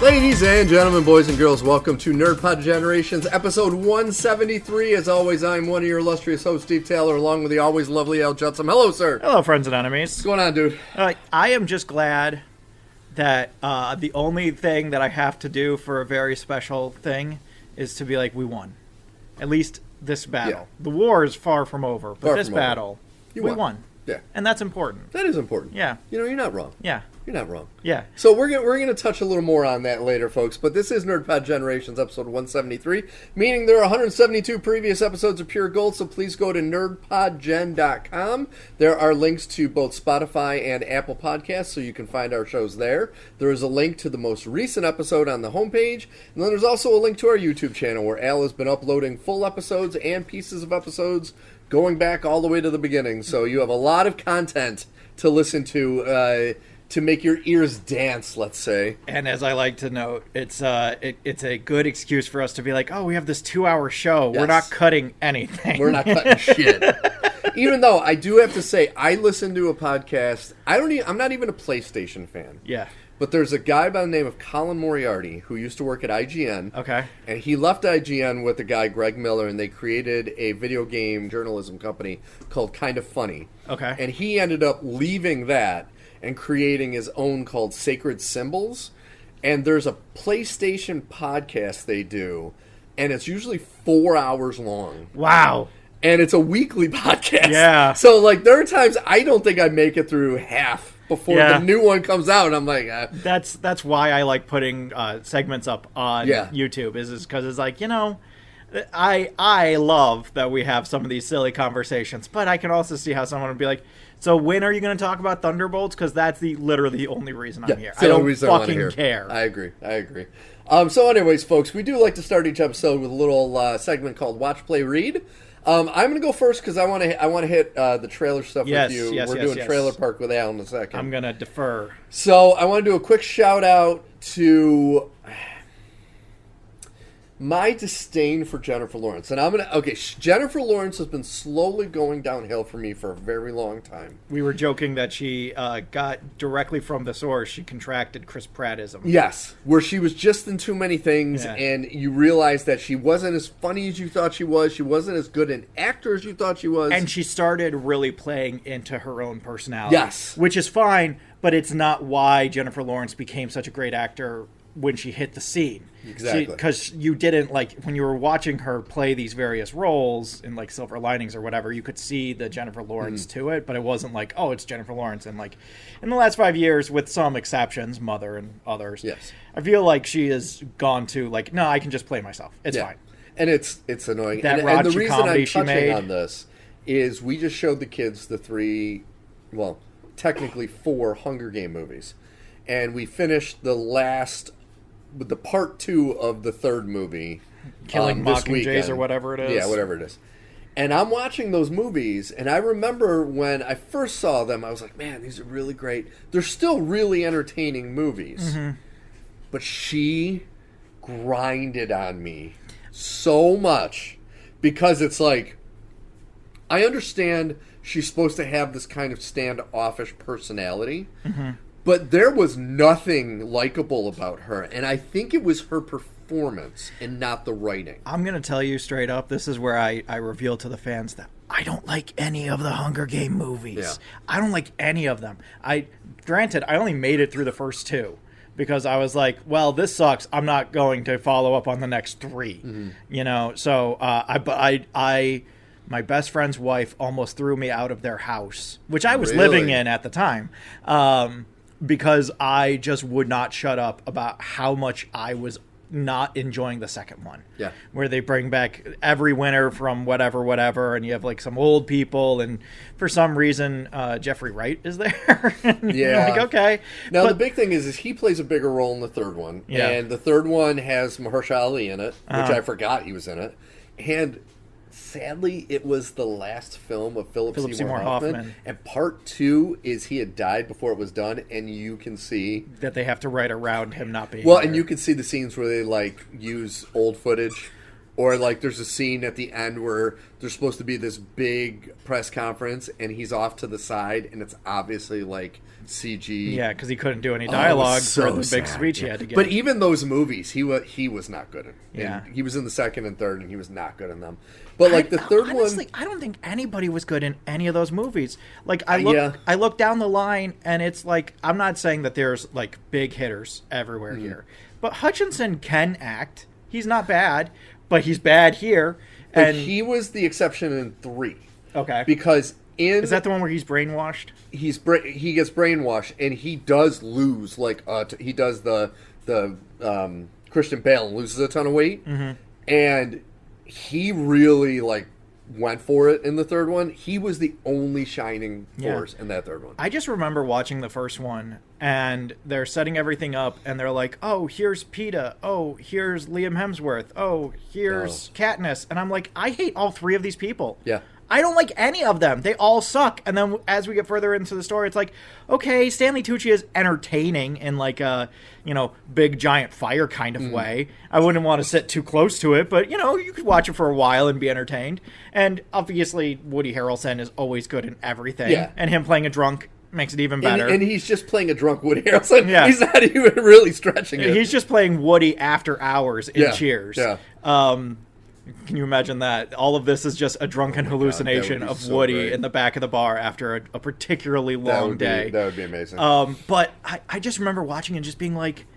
Ladies and gentlemen, boys and girls, welcome to NerdPod Generations, episode 173. As always, I'm one of your illustrious hosts, Steve Taylor, along with the always lovely Al Judson. Hello, sir. Hello, friends and enemies. What's going on, dude? I am just glad that the only thing that I have to do for a very special thing is to be like, we won. At least this battle. Yeah. The war is far from over, but this battle, we won. Yeah. And that's important. That is important. Yeah. You know, you're not wrong. Yeah. You're not wrong. Yeah. So we're gonna touch a little more on that later, folks. But this is NerdPod Generations, episode 173, meaning there are 172 previous episodes of Pure Gold, so please go to nerdpodgen.com. There are links to both Spotify and Apple Podcasts, so you can find our shows there. There is a link to the most recent episode on the homepage, and then there's also a link to our YouTube channel, where Al has been uploading full episodes and pieces of episodes going back all the way to the beginning. So you have a lot of content to listen to make your ears dance, let's say. And as I like to note, it's a good excuse for us to be like, oh, we have this 2-hour show. Yes. We're not cutting anything. We're not cutting shit. Even though I do have to say, I listen to a podcast. I'm not even a PlayStation fan. Yeah. But there's a guy by the name of Colin Moriarty who used to work at IGN. Okay. And he left IGN with the guy Greg Miller, and they created a video game journalism company called Kind of Funny. Okay. And he ended up leaving that and creating his own called Sacred Symbols. And there's a PlayStation podcast they do, and it's usually 4 hours long. Wow. And it's a weekly podcast. Yeah. So, like, there are times I don't think I make it through half before the new one comes out, and I'm like... That's why I like putting segments up on YouTube, is because it's like, you know... I love that we have some of these silly conversations, but I can also see how someone would be like, so when are you going to talk about Thunderbolts? Because that's literally the only reason I'm here. I don't fucking care. I agree. So anyways, folks, we do like to start each episode with a little segment called Watch, Play, Read. I'm going to go first because I want to hit the trailer stuff with you. We're doing Trailer Park with Al in a second. I'm going to defer. So I want to do a quick shout out to... my disdain for Jennifer Lawrence. And Jennifer Lawrence has been slowly going downhill for me for a very long time. We were joking that she got directly from the source. She contracted Chris Prattism. Yes, where she was just in too many things, and you realize that she wasn't as funny as you thought she was. She wasn't as good an actor as you thought she was. And she started really playing into her own personality. Yes. Which is fine, but it's not why Jennifer Lawrence became such a great actor when she hit the scene. Exactly. Because you didn't, like, when you were watching her play these various roles in, like, Silver Linings or whatever, you could see the Jennifer Lawrence to it, but it wasn't like, oh, it's Jennifer Lawrence. And, like, in the last 5 years, with some exceptions, Mother and others, yes, I feel like she has gone to, like, no, I can just play myself. It's fine. And it's annoying. That and the reason I'm touching on this is we just showed the kids the technically 4 Hunger Game movies. And we finished the part 2 of the 3rd movie. Killing Mockingjays or whatever it is. Yeah, whatever it is. And I'm watching those movies, and I remember when I first saw them, I was like, man, these are really great. They're still really entertaining movies. Mm-hmm. But she grinded on me so much because it's like, I understand she's supposed to have this kind of standoffish personality, but there was nothing likable about her, and I think it was her performance and not the writing. I'm going to tell you straight up, this is where I reveal to the fans that I don't like any of the Hunger Game movies. Yeah. I don't like any of them. Granted, I only made it through the first 2 because I was like, well, this sucks. I'm not going to follow up on the next 3. Mm-hmm. You know, so my best friend's wife almost threw me out of their house, which I was living in at the time. Because I just would not shut up about how much I was not enjoying the second one. Yeah. Where they bring back every winner from whatever, and you have like some old people, and for some reason, Jeffrey Wright is there. Yeah. Like, okay. Now, the big thing is he plays a bigger role in the 3rd one. Yeah. And the 3rd one has Mahershala Ali in it, which I forgot he was in it. And sadly, it was the last film of Philip Seymour Hoffman. And part 2 is he had died before it was done, and you can see that they have to write around him not being well, there. And you can see the scenes where they like use old footage Or, like, there's a scene at the end where there's supposed to be this big press conference, and he's off to the side, and it's obviously, like, CG. Yeah, because he couldn't do any dialogue for the big speech he had to give. But even those movies, he was not good in. Yeah. He was in the second and third, and he was not good in them. But, like, the third honestly, one... I don't think anybody was good in any of those movies. Like, I look down the line, and it's like, I'm not saying that there's, like, big hitters everywhere here. But Hutchinson can act. He's not bad. But he's bad here. But he was the exception in 3. Okay. Because is that the one where he's brainwashed? He gets brainwashed, and he does lose, like, he does the Christian Bale and loses a ton of weight. Mm-hmm. And he really, like, went for it in the third one. He was the only shining force in that third one. I just remember watching the first one, and they're setting everything up, and they're like, oh, here's PETA. Oh, here's Liam Hemsworth. Oh, here's Katniss. And I'm like, I hate all 3 of these people. Yeah. I don't like any of them. They all suck. And then as we get further into the story, it's like, okay, Stanley Tucci is entertaining in like a, big giant fire kind of way. I wouldn't want to sit too close to it, but, you could watch it for a while and be entertained. And obviously, Woody Harrelson is always good in everything. Yeah. And him playing a drunk makes it even better. And he's just playing a drunk Woody Harrelson. Yeah. He's not even really stretching it. He's just playing Woody after hours in Cheers. Yeah. Can you imagine that? All of this is just a drunken hallucination of Woody in the back of the bar after a particularly long day. That would be amazing. But I just remember watching and just being like,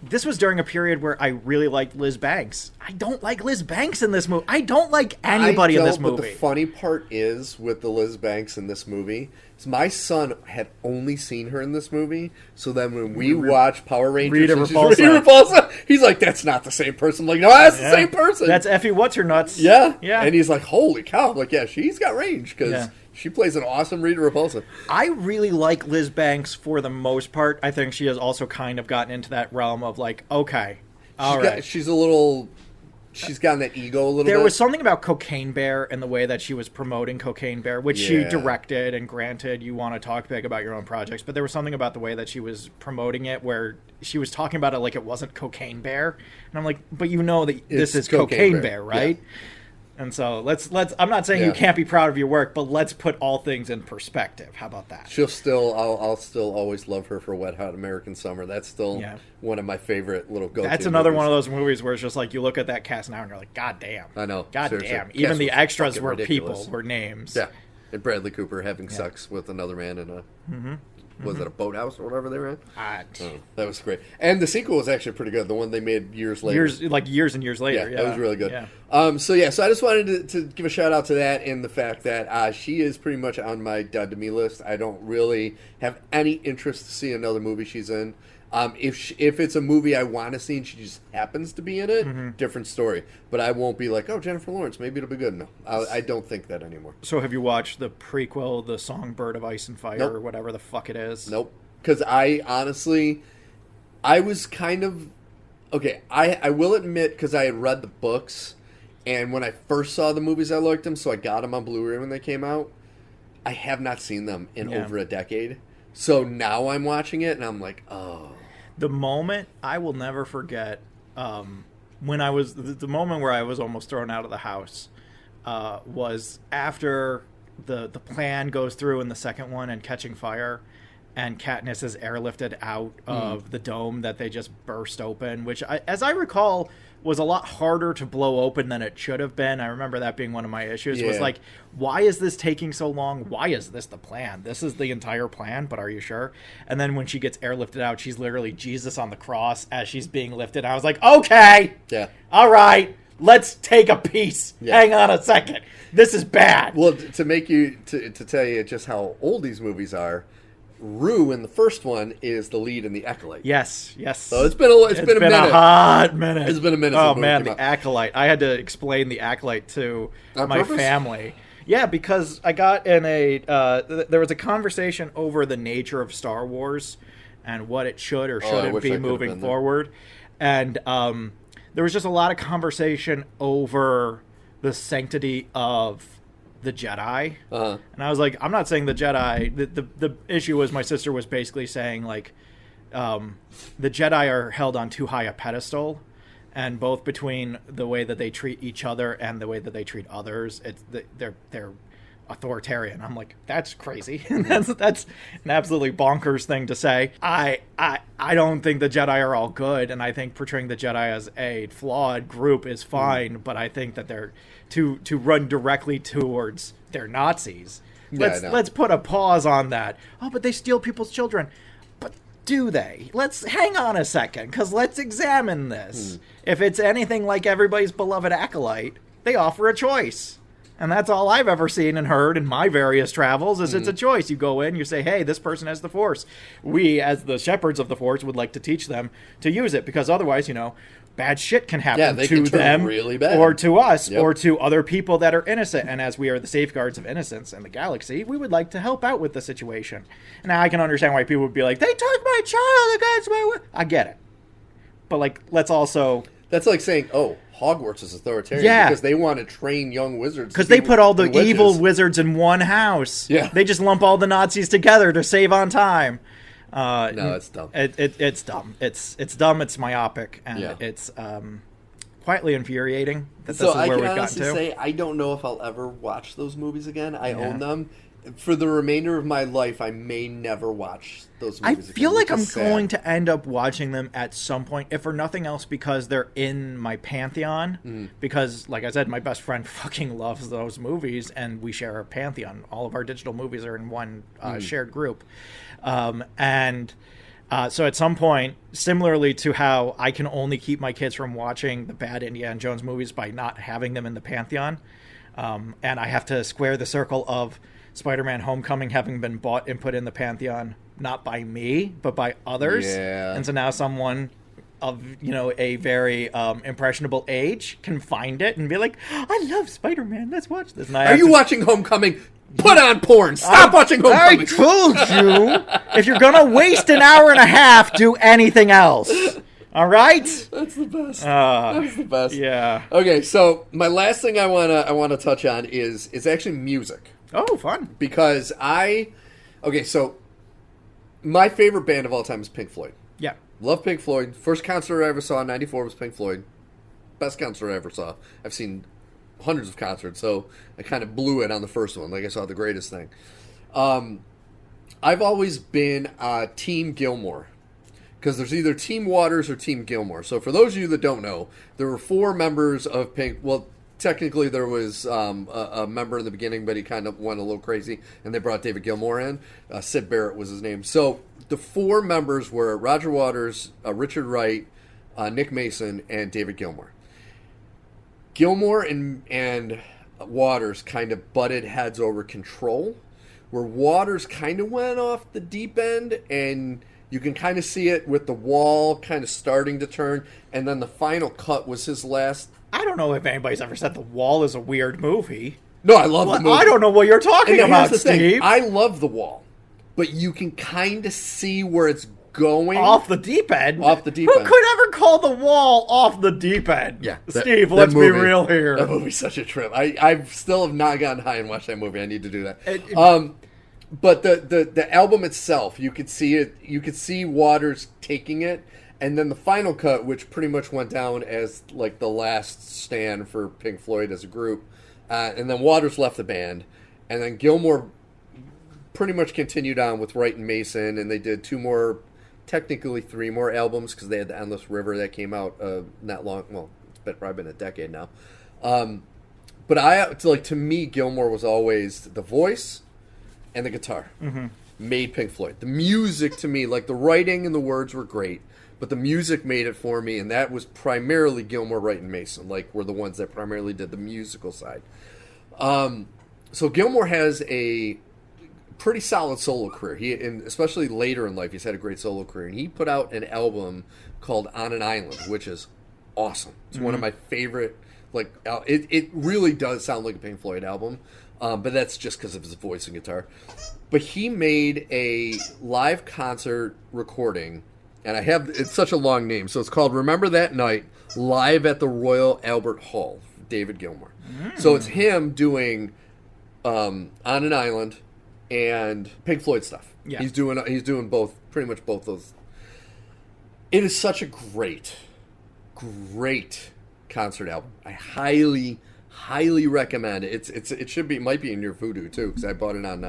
this was during a period where I really liked Liz Banks. I don't like Liz Banks in this movie. I don't like anybody in this movie. But the funny part is with the Liz Banks in this movie is my son had only seen her in this movie. So then when we watch Power Rangers, Rita Repulsa, he's like, "That's not the same person." I'm like, no, that's the same person. That's Effie What's Her Nuts. Yeah. And he's like, "Holy cow!" I'm like, yeah, she's got range because. She plays an awesome Rita Repulsa. I really like Liz Banks for the most part. I think she has also kind of gotten into that realm of like, okay, all right. She's gotten that ego a little bit. There was something about Cocaine Bear and the way that she was promoting Cocaine Bear, which she directed, and granted, you want to talk big about your own projects, but there was something about the way that she was promoting it where she was talking about it like it wasn't Cocaine Bear. And I'm like, but that this is Cocaine Bear, right? Yeah. And so let's. I'm not saying you can't be proud of your work, but let's put all things in perspective. How about that? I'll still always love her for Wet Hot American Summer. That's still one of my favorite little go-to. That's another one of those movies where it's just like you look at that cast now and you're like, God damn. I know. God damn. Even the extras were ridiculous. Were names. Yeah. And Bradley Cooper having sex with another man in a. Mm-hmm. Was it a boathouse or whatever they were in? That was great. And the sequel was actually pretty good. The one they made years later. Years and years later. Yeah, that was really good. Yeah. So I just wanted to give a shout out to that and the fact that she is pretty much on my dead to me list. I don't really have any interest to see another movie she's in. If it's a movie I want to see and she just happens to be in it, different story. But I won't be like, oh, Jennifer Lawrence, maybe it'll be good. No, I don't think that anymore. So have you watched the prequel, The Songbird of Ice and Fire, or whatever the fuck it is? Nope. Because I was kind of... Okay, I will admit, because I had read the books, and when I first saw the movies, I liked them, so I got them on Blu-ray when they came out. I have not seen them in over a decade. So now I'm watching it, and I'm like, oh... The moment I will never forget, when I was the moment where I was almost thrown out of the house, was after the plan goes through in the second one and catching fire, and Katniss is airlifted out of the dome that they just burst open, which, as I recall, was a lot harder to blow open than it should have been. I remember that being one of my issues. Was like, why is this taking so long? Why is this the plan? This is the entire plan, but are you sure? And then when she gets airlifted out, she's literally Jesus on the cross as she's being lifted. I was like, okay, all right, let's take a piece. Hang on a second. This is bad. Well, to tell you just how old these movies are, Rue in the first one is the lead in The Acolyte. Yes. So it's been a minute. A hot minute. It's been a minute. Oh man, The Acolyte. I had to explain The Acolyte to my family. Yeah, because I got in there was a conversation over the nature of Star Wars and what it should or shouldn't be moving forward, and there was just a lot of conversation over the sanctity of the Jedi. And I was like, I'm not saying the Jedi. The issue was my sister was basically saying like, the Jedi are held on too high a pedestal, and both between the way that they treat each other and the way that they treat others, they're authoritarian. I'm like, that's crazy. that's an absolutely bonkers thing to say. I don't think the Jedi are all good, and I think portraying the Jedi as a flawed group is fine, but I think that they're to run directly towards their Nazis. Let's put a pause on that. Oh, but they steal people's children. But do they? Let's hang on a second, because let's examine this. If it's anything like everybody's beloved acolyte, they offer a choice. And that's all I've ever seen and heard in my various travels is it's a choice. You go in, you say, hey, this person has the Force. We, as the shepherds of the Force, would like to teach them to use it, because otherwise, bad shit can happen to them really bad. Or to us or to other people that are innocent. And as we are the safeguards of innocence in the galaxy, we would like to help out with the situation. And now I can understand why people would be like, they took my child against my... I get it. But, let's also... That's like saying, Hogwarts is authoritarian because they want to train young wizards. Because they put all the evil wizards in one house. Yeah. They just lump all the Nazis together to save on time. No, it's dumb. It's dumb. It's dumb. It's myopic, and it's quietly infuriating that this is where we've gotten to. So I can honestly say I don't know if I'll ever watch those movies again. I own them. For the remainder of my life, I may never watch those movies again. I feel like I'm going to end up watching them at some point, if for nothing else, because they're in my pantheon. Because, like I said, my best friend fucking loves those movies, and we share a pantheon. All of our digital movies are in one shared group. So at some point, similarly to how I can only keep my kids from watching the bad Indiana Jones movies by not having them in the pantheon, and I have to square the circle of Spider-Man Homecoming having been bought and put in the pantheon, not by me, but by others. Yeah. And so now someone of, a very impressionable age can find it and be like, I love Spider-Man, let's watch this. And Are you watching Homecoming? Put on porn. Stop watching Homecoming. I told you, if you're going to waste an hour and a half, do anything else. All right? That's the best. That's the best. Yeah. Okay, so my last thing I wanna touch on is actually music. Oh, fun. Because so my favorite band of all time is Pink Floyd. Yeah. Love Pink Floyd. First concert I ever saw in 94 was Pink Floyd. Best concert I ever saw. I've seen hundreds of concerts, so I kind of blew it on the first one. Like I saw The Greatest Thing. I've always been Team Gilmour. Because there's either Team Waters or Team Gilmour. So for those of you that don't know, there were 4 members of Pink... Well, technically, there was a member in the beginning, but he kind of went a little crazy, and they brought David Gilmour in. Sid Barrett was his name. So the 4 members were Roger Waters, Richard Wright, Nick Mason, and David Gilmour. Gilmour and Waters kind of butted heads over Control, where Waters kind of went off the deep end, and you can kind of see it with The Wall kind of starting to turn, and then the final cut was his last... I don't know if anybody's ever said The Wall is a weird movie. No, I love the movie. I don't know what you're talking about, Steve. I love The Wall, but you can kind of see where it's going. Off the deep end? Off the deep end. Who could ever call The Wall off the deep end? Yeah. Steve, let's be real here. That movie's such a trip. I still have not gotten high and watched that movie. I need to do that. But the album itself, you could see it. You could see Waters taking it. And then the final cut, which pretty much went down as like the last stand for Pink Floyd as a group. And then Waters left the band. And then Gilmour pretty much continued on with Wright and Mason. And they did 2 more, technically 3 more albums, because they had the Endless River that came out not long. Well, it's probably been a decade now. But to me, Gilmour was always the voice and the guitar. Made Pink Floyd. The music, to me, like the writing and the words were great. But the music made it for me, and that was primarily Gilmour, Wright, and Mason. Were the ones that primarily did the musical side. So Gilmour has a pretty solid solo career. And especially later in life, he's had a great solo career. And he put out an album called On an Island, which is awesome. It's one of my favorite. It really does sound like a Pink Floyd album, but that's just because of his voice and guitar. But he made a live concert recording. And it's such a long name, so it's called Remember That Night, live at the Royal Albert Hall, David Gilmour. So it's him doing On an Island and Pink Floyd stuff. Yeah. He's doing both, pretty much both those. It is such a great great concert album. I highly recommend it. It might be in your Vudu too, because I bought it on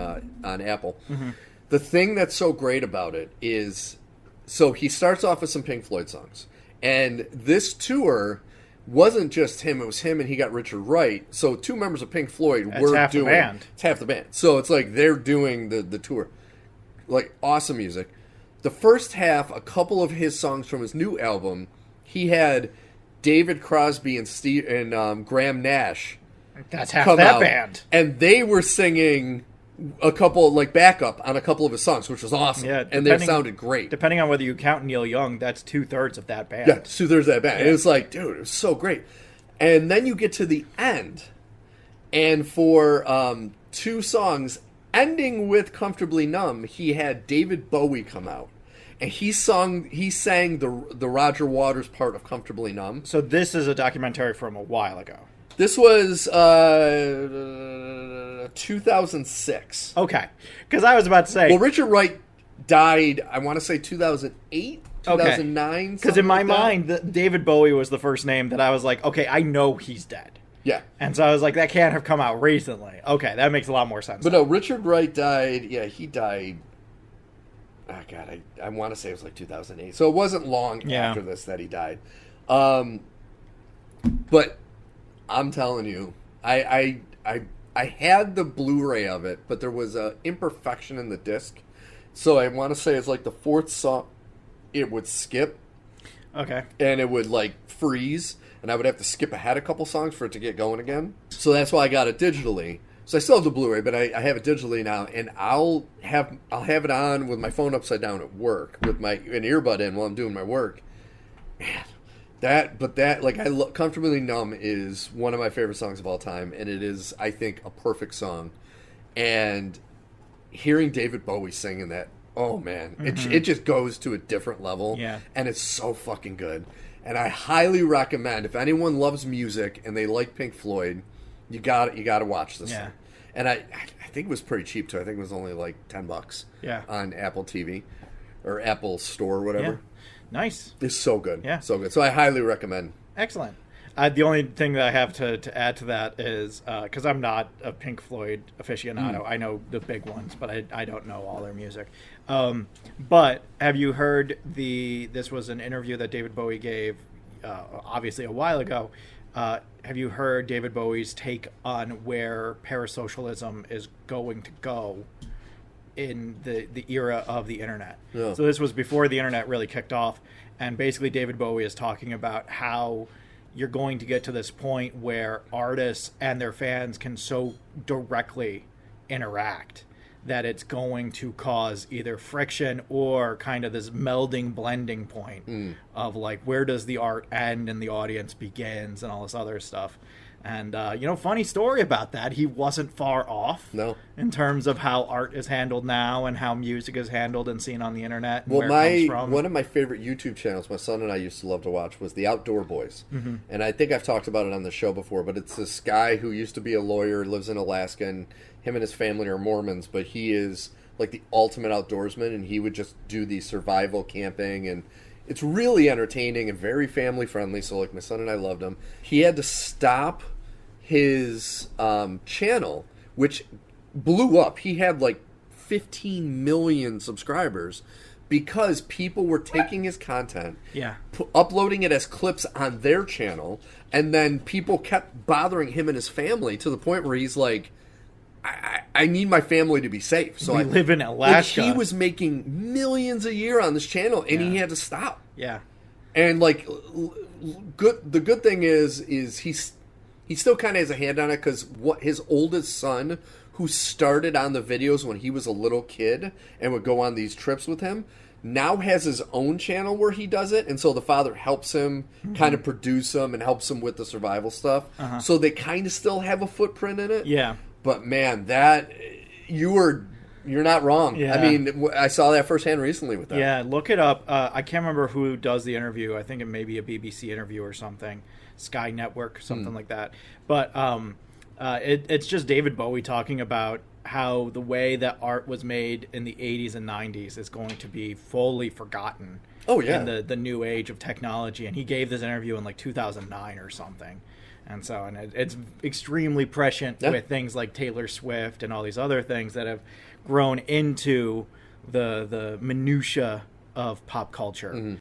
Apple. Mm-hmm. The thing that's so great about it is, so he starts off with some Pink Floyd songs, and this tour wasn't just him; it was him and he got Richard Wright. So 2 members of Pink Floyd were half doing the band. It's half the band. So it's like they're doing the tour, like awesome music. The first half, a couple of his songs from his new album, he had David Crosby and Graham Nash. That's half that band. And they were singing a couple, like, backup on a couple of his songs, which was awesome. Yeah, and they sounded great. Depending on whether you count Neil Young, that's 2/3 of that band. Yeah, 2/3 of that band. Yeah. And it was like, dude, it was so great. And then you get to the end, and for 2 songs, ending with Comfortably Numb, he had David Bowie come out. And he sang the Roger Waters part of Comfortably Numb. So this is a documentary from a while ago. This was 2006. Okay. Because I was about to say... Well, Richard Wright died, I want to say 2008, 2009. Because in my mind, David Bowie was the first name that I was like, okay, I know he's dead. Yeah. And so I was like, that can't have come out recently. Okay, that makes a lot more sense. But no, Richard Wright died, he died... Oh, God, I want to say it was like 2008. So it wasn't long after this that he died. But I'm telling you, I had the Blu-ray of it, but there was an imperfection in the disc. So I want to say it's like the 4th song, it would skip. Okay. And it would, like, freeze. And I would have to skip ahead a couple songs for it to get going again. So that's why I got it digitally. So I still have the Blu-ray, but I have it digitally now, and I'll have it on with my phone upside down at work with an earbud in while I'm doing my work. Man, Comfortably Numb is one of my favorite songs of all time, and it is, I think, a perfect song. And hearing David Bowie singing that, oh man, it just goes to a different level, and it's so fucking good. And I highly recommend, if anyone loves music and they like Pink Floyd, you got to watch this thing. And I think it was pretty cheap too. I think it was only like $10 on Apple TV or Apple Store or whatever. Yeah. Nice. It's so good. Yeah. So good. So I highly recommend. Excellent. The only thing that I have to add to that is, because I'm not a Pink Floyd aficionado, I know the big ones, but I don't know all their music. But have you heard this was an interview that David Bowie gave, obviously a while ago. Have you heard David Bowie's take on where parasocialism is going to go in the era of the internet? Yeah. So this was before the internet really kicked off, and basically David Bowie is talking about how you're going to get to this point where artists and their fans can so directly interact that it's going to cause either friction or kind of this melding, blending point of like, where does the art end and the audience begins and all this other stuff. And, funny story about that. He wasn't far off in terms of how art is handled now and how music is handled and seen on the internet. And well, where it comes from. One of my favorite YouTube channels my son and I used to love to watch was The Outdoor Boys. Mm-hmm. And I think I've talked about it on the show before, but it's this guy who used to be a lawyer, lives in Alaska, and him and his family are Mormons, but he is like the ultimate outdoorsman, and he would just do the survival camping, and it's really entertaining and very family friendly. So like my son and I loved him. He had to stop his channel, which blew up. He had like 15 million subscribers because people were taking his content, uploading it as clips on their channel, and then people kept bothering him and his family to the point where he's like, I need my family to be safe. So I live in Alaska. Like, he was making millions a year on this channel, and he had to stop. Yeah. And like, the good thing is he still kind of has a hand on it, because what his oldest son, who started on the videos when he was a little kid and would go on these trips with him, now has his own channel where he does it, and so the father helps him kind of produce them and helps him with the survival stuff. So they kind of still have a footprint in it. Yeah. But man, you're not wrong. Yeah. I mean, I saw that firsthand recently with that. Yeah, look it up. I can't remember who does the interview. I think it may be a BBC interview or something, Sky Network, something like that. But it's just David Bowie talking about how the way that art was made in the 80s and 90s is going to be fully forgotten in the new age of technology. And he gave this interview in like 2009 or something. And so, and it's extremely prescient with things like Taylor Swift and all these other things that have grown into the minutia of pop culture.